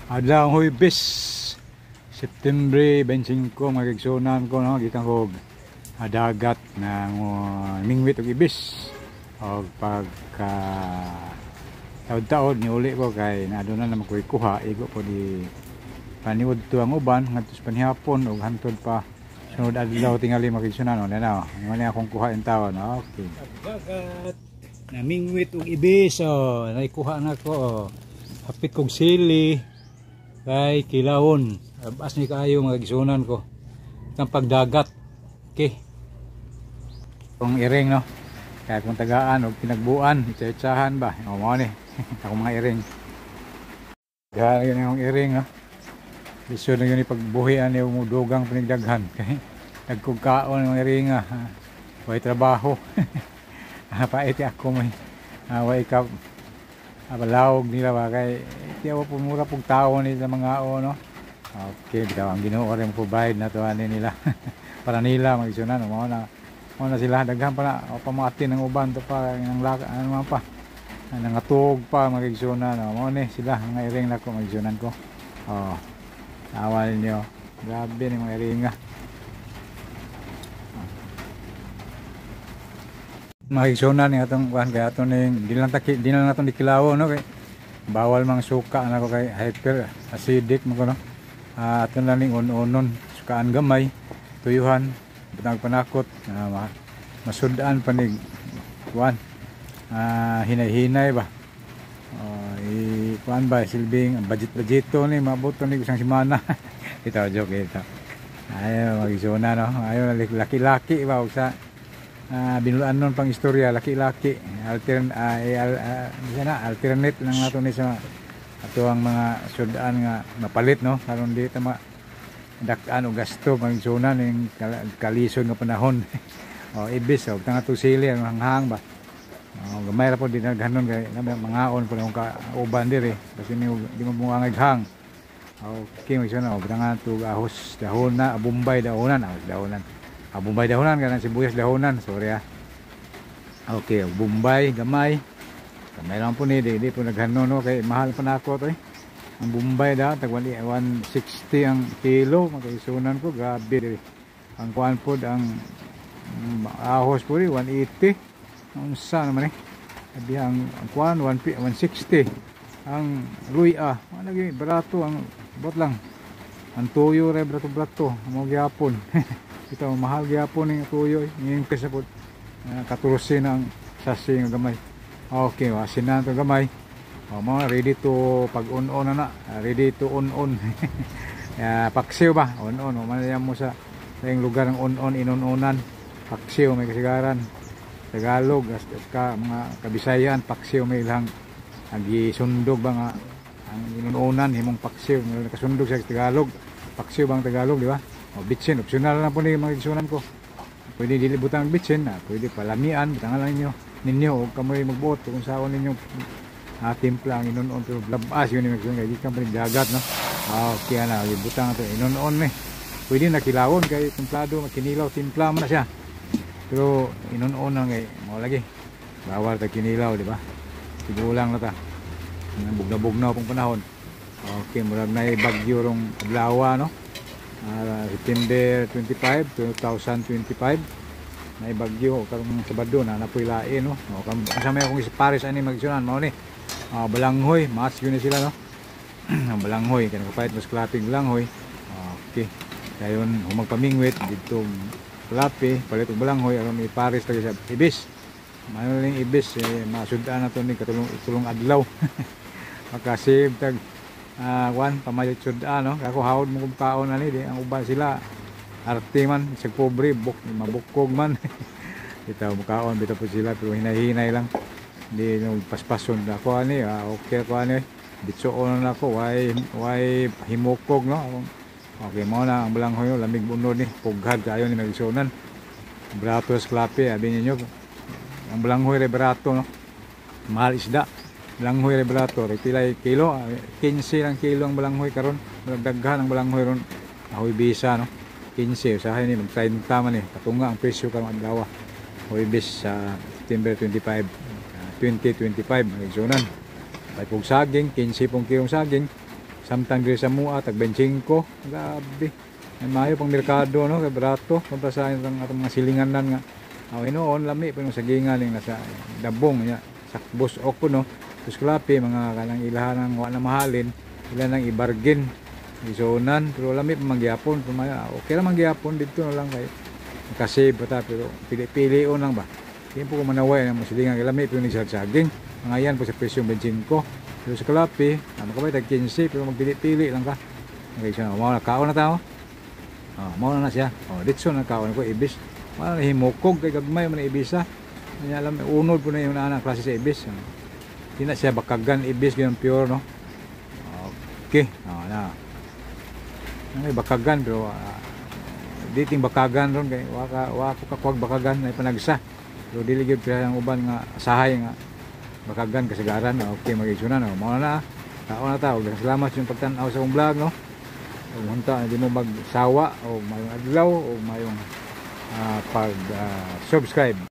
Adlaw Huwebes, September 25 mga kigsunan ko no, gikan ko dagat ng mingwit og ibis. Og pagka taod-taod ni uli ko kay naaduna na makoy kuha, igo ko di paniud to ang uban ngadto sa panihapon og hantod pa sunod adlaw tingali mga kigsunan no. Nana, ngani akong kuha in tawon. Okay. Dagat na mingwit og ibis, naikuha na ko. Hapit kong sili kay kilawon, abas ni kaayo mga gisunan ko itang pagdagat. Okay, kung iring no, kaya kung tagaan o pinagbuan itsa-itsahan ba o mo ni ako mga iring kaya yun yung iring no, lisod na yun pagbuhian yung dugang pinagdaghan kay nagkugkaon yung iring way trabaho paiti ako may way ka abalawog nila ba kay tiyaw po mura pong tao nila mga no. Okay, bitaw ang Ginoo rin provide na to ani nila para nila magisunan mo na sila daghan pa na pamatin ng uban to pa ng laka ano pa nangatog pa magisunan mo ni sila nga iring na ko magisunan ko. Awal niyo grabe ni mga iring nga magisunan ni atong kuan kay aton ning di lang naton dikilawo no kay bawal mang suka na ko kay hyper acidic mo ko no. Aton lang ning unon sukaan gamay tuyuhan butang panakot masudan panig kuan hinay-hinay ba kuan ba silbing budget-budgeto ni mabuto ni isang semana ito joke ito ayo magisuna no ayo laki-laki ba ug sa binulaan nun pang istorya laki-laki alternate lang nato ni sa ato ang mga sudan nga mapalit no karon di ta dakan og gasto magsunan ning kalisod nga panahon. Ibis tanga to sili ang hanghang ba gamay ra po din naghanon kay mangaon po ang kauban diri kasi di mo mungangay hang. Okay magsunan tanga to ahos dahon na bombay dahonan Bombay dahonan kana sibuyas dahonan sorry Okay, Bombay gamay lang po ni di po naghanon no kay mahal pa nako to ang Bombay da tag 160 ang kilo magkaisunan ko grabe diri. Ang kuan pod ang ahos po 180 unsa naman abi ang kuan 160 ang luya lagi barato ang bot lang ang tuyo re brato mo gyapon ito mahal gyapon ning tuyo ngin kesa pod 14 ang sasi nga gamay. Okay, asinan to gamay mo ready to pag on na ready to on paksiw ba on manayam mo sa yung lugar ng on inon-onan paksiw may kasigaran Tagalog ka mga Kabisayan paksiw may ilang agisundog ba nga ang inon-onan himong paksiw nakasundog sa Tagalog paksiw bang Tagalog di ba. Bitsin optional na po ni mga gisunan ko pwede dilibutan ang bitsin pwede palamian bitangan lang ninyo o kamoy magbuot kung saan ninyo timpla ang inon-on pero labas yun yung magsunan kaya di ka dagat no. Okay na butang ito inon-on pwede nakilawon kay templado makinilaw timpla mo na siya pero inon-on na ngay mo lagi bawal ta kinilaw di ba tigulang na ta bugna-bugna pong panahon. Okay, murag na bagyo rong adlaw no. September 25, 2025 may bagyo karong Sabado na napoy lain no. Kasama akong isa Paris ani magsunan mao ni balanghoy mas yun sila no. Balanghoy kan kapait mas klaping balanghoy. Okay, dayon humagpamingwit dito klape palit og balanghoy aron ni Paris taga sa ibis manuling ibis masudan na to ni katulong adlaw makasave tag kuan pamayot sudan no ako hawod mo kung kaon ani di ang uban sila arte man sa pobre mabukog man bitaw mukaon bitaw po sila pero hinay-hinay lang di no paspason ako ani okay ko ani bitsoon na ako why himukog no. Okay mo na ang balanghoy lamig bunod ni pughag kayo ni nagsunan bratos klape abi ninyo ang balanghoy re barato no mahal isda balanghoy re barato re pilay kilo 15 lang kilo ang balanghoy karon daghan ang balanghoy ron ahoy bisa no 15 usahay ni mag 30 man ni katunga ang presyo karong adlaw Huwebes sa September 25 2025 nagsunan. May pong saging 15 pong kilong saging Samtang diri sa mua tag 25. Grabe. May mayo pang merkado no, kay barato kompara ang atong mga silinganan nga. Hinoon lami pa sa gingan ning nasa dabong nya. Sakbos ok no. Tus klape mga kanang ilahan wa na mahalin, ila nang i-bargain. Isonan pero lami pa mangyapon, okay ra mangyapon dito na lang kay kasi bata pero pili-pili lang ba. Hindi po ko manaway ng masilingan kay lami pero ni saging. Mga yan po sa presyo 25. Pero sa kalapi, ano ka ba, tag 15, pero magpili-pili lang ka. Okay, siya, mau na kaon na tao. Mau na siya. Ditso na kaon ko, ibis. Mau na himukog, kay gagmay mo na ibisa. Hindi alam, unod po na yung anak klase sa ibis. Hindi na siya bakagan, ibis, ganyan pure, no? Okay, na. May bakagan, pero diting bakagan ron, kay wako kakwag bakagan, ay panagsa. Pero diligid siya ang uban nga, sahay nga. Bakagan kasagaran, okay mag-igsunan, mao na tao na tao. Salamat sa pagtan-aw sa akong vlog, no. Kung hunta hindi mo magsawa o mayong adlaw o mayong pag subscribe.